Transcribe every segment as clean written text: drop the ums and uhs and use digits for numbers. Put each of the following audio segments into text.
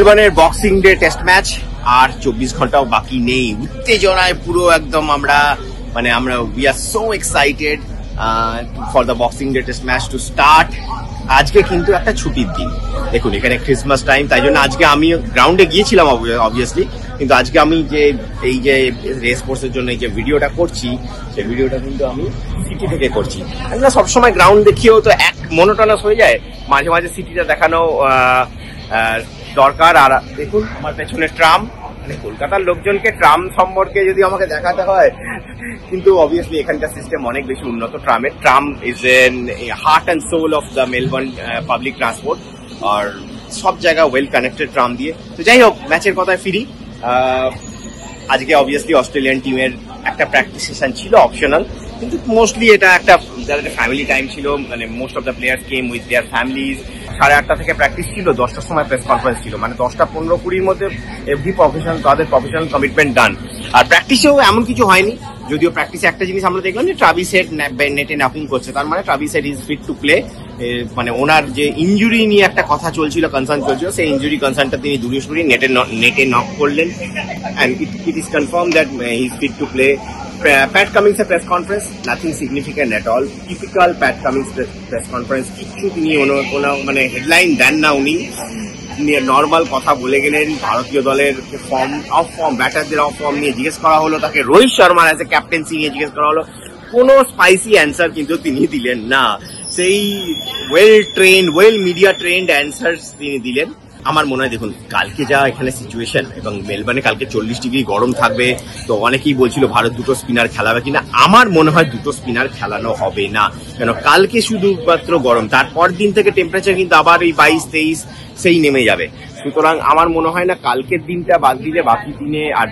মেলবোর্নের boxing day test match আর 24 ঘন্টাও বাকি নেই। উত্তেজনায় পুরো একদম আমরা we are so excited for the boxing day test match to start. আজকে কিন্তু একটা ছুটির দিন, দেখুন এখানে ক্রিসমাস টাইম, তাই জন্য আজকে আমি গ্রাউন্ডে গিয়েছিলাম অবভিয়াসলি, কিন্তু আজকে আমি এই যে রেস কোর্সের জন্য এই যে ভিডিওটা করছি, সেই ভিডিওটা কিন্তু আমি সিটি থেকে করছি। আমরা সবসময় গ্রাউন্ড দেখিয়েও তো এক মনোটনাস হয়ে যায়, মাঝে মাঝে সিটিটা দেখানো দরকার। আর দেখুন আমার পেছনে ট্রাম, কলকাতার লোকজনকে ট্রাম সম্পর্কে যদি আমাকে দেখাতে হয়, কিন্তু অবভিয়াসলি এখানকার সিস্টেম অনেক বেশি উন্নত ট্রামের। Tram is an heart and soul of the Melbourne public transport, আর সব জায়গা ওয়েল কানেক্টেড ট্রাম দিয়ে। তো যাই হোক, ম্যাচের কথায় ফিরি। আজকে অবভিয়াসলি অস্ট্রেলিয়ান টিমের একটা প্র্যাকটিস সেশন ছিল অপশনাল, কিন্তু মোস্টলি এটা একটা ফ্যামিলি টাইম ছিল, most of the players came with their families. 8:30 থেকে প্র্যাকটিস ছিল, 10টার সময় প্রেস কনফারেন্স ছিল, 10:15-20 মধ্যে এভরি প্রফেশনাল তাদের প্রফেশনাল কমিটমেন্ট ডান। আর প্র্যাকটিসেও এমন কিছু হয়নি, যদিও প্র্যাকটিসে একটা জিনিস আমরা দেখলাম যে ট্রাভিস হেড নেটে নাপিং করছে, তার মানে Travis Head is fit to play. ওনার যে ইনজুরি নিয়ে একটা কথা চলছিল, কনসার্ন চলছিল, সেই ইনজুরি কনসার্নটা তিনি দূরে সরিয়ে নেটে নক করলেন, and it is confirm that he is fit to play. Pat Cummins এর press conference nothing significant at all, typical Pat Cummins press conference. কিছু তিনি কোনো হেডলাইন দেন না, উনি নর্মাল কথা বলে গেলেন। ভারতীয় দলের ফর্ম ব্যাটারদের অফ ফর্ম নিয়ে জিজ্ঞেস করা হলো, তাকে রোহিত শর্মার অ্যাজ এ ক্যাপ্টেন্সি নিয়ে জিজ্ঞেস করা হলো, কোনো স্পাইসি অ্যান্সার কিন্তু তিনি দিলেন না। সেই ওয়েল মিডিয়া ট্রেন্ড অ্যান্সার তিনি দিলেন। আমার মনে হয় দেখুন কালকে যা এখানে সিচুয়েশন, এবং মেলবোর্নে কালকে 40 ডিগ্রি গরম থাকবে, তো অনেকেই বলছিল ভারত দুটো স্পিনার খেলাবে কিনা। আমার মনে হয় দুটো স্পিনার খেলানো হবে না, কেন কালকে শুধুমাত্র গরম, তারপর দিন থেকে টেম্পারেচার কিন্তু আবার এই 22-23 সেই নেমে যাবে। সুতরাং আমার মনে হয় না কালকের দিনটা বাদ দিলে বাকি দিনে, আর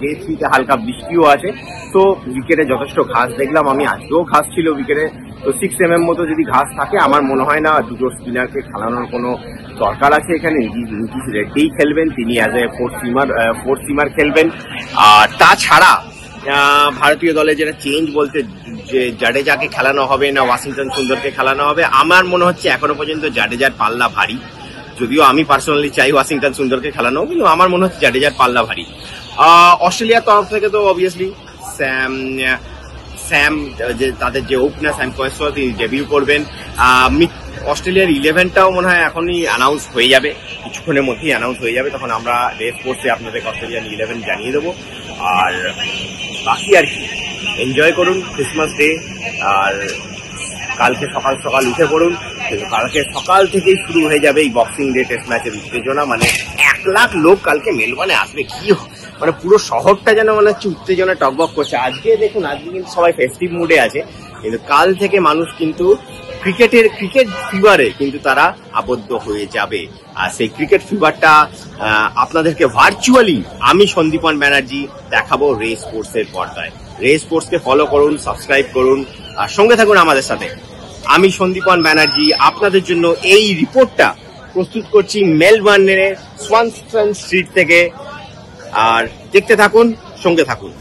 ডে 3তে হালকা বৃষ্টিও আছে, তো উইকেটে যথেষ্ট ঘাস দেখলাম আমি, আজকেও ঘাস ছিল উইকেটে, তো 6 mm মতো যদি ঘাস থাকে, আমার মনে হয় না দুটো স্পিনারকে খেলানোর কোনো দরকার আছে। এখানে নীতিশ রেড্ডি খেলবেন, তিনি অ্যাজ এ ফোর্থ সিমার খেলবেন। আর তাছাড়া ভারতীয় দলে যেটা চেঞ্জ বলতে, যে জাডেজাকে খেলানো হবে না ওয়াশিংটন সুন্দরকে খেলানো হবে, আমার মনে হচ্ছে এখনো পর্যন্ত জাডেজার পাল্লা ভারী। যদিও আমি পার্সোনালি চাই ওয়াশিংটন সুন্দরকে খেলানো, কিন্তু আমার মনে হচ্ছে জাডেজার পাল্লা ভারী। অস্ট্রেলিয়ার তরফ থেকে তো অবভিয়াসলি স্যাম যে তাদের যে ওপেনার স্যাম কোয়েসল, তিনি ডেবিউ করবেন। অস্ট্রেলিয়ার 11টাও মনে হয় এখনই অ্যানাউন্স হয়ে যাবে, কিছুক্ষণের মধ্যেই অ্যানাউন্স হয়ে যাবে, তখন আমরা রেস কোর্সে আপনাদের অস্ট্রেলিয়ান 11 জানিয়ে দেবো। আর বাকি আর কি, এনজয় করুন ক্রিসমাস ডে, আর কালকে সকাল সকাল উঠে পড়ুন, কিন্তু কালকে সকাল থেকেই শুরু হয়ে যাবে এই বক্সিং ডে টেস্ট ম্যাচের উত্তেজনা। 1 লাখ লোক কালকে মেলবোর্নে আসবে, কি পুরো শহরটা যেন মনে হচ্ছে উত্তেজনা টকবক করছে। আজকে দেখুন, আজকে কিন্তু সবাই ফেস্টিভ মুডে আছে, কিন্তু কাল থেকে মানুষ কিন্তু ক্রিকেট ফিভারে কিন্তু তারা আবদ্ধ হয়ে যাবে। আর সেই ক্রিকেট ফিভারটা আপনাদেরকে ভার্চুয়ালি আমি সন্দীপন ব্যানার্জি দেখাবো রেস কোর্সের পর্দায়। রেস কোর্সকে ফলো করুন, সাবস্ক্রাইব করুন, আর সঙ্গে থাকুন আমাদের সাথে। আমি সন্দীপন ব্যানার্জি আপনাদের জন্য এই রিপোর্টটা প্রস্তুত করছি মেলবোর্নের সোয়ানসন স্ট্রিট থেকে, আর দেখতে থাকুন, সঙ্গে থাকুন।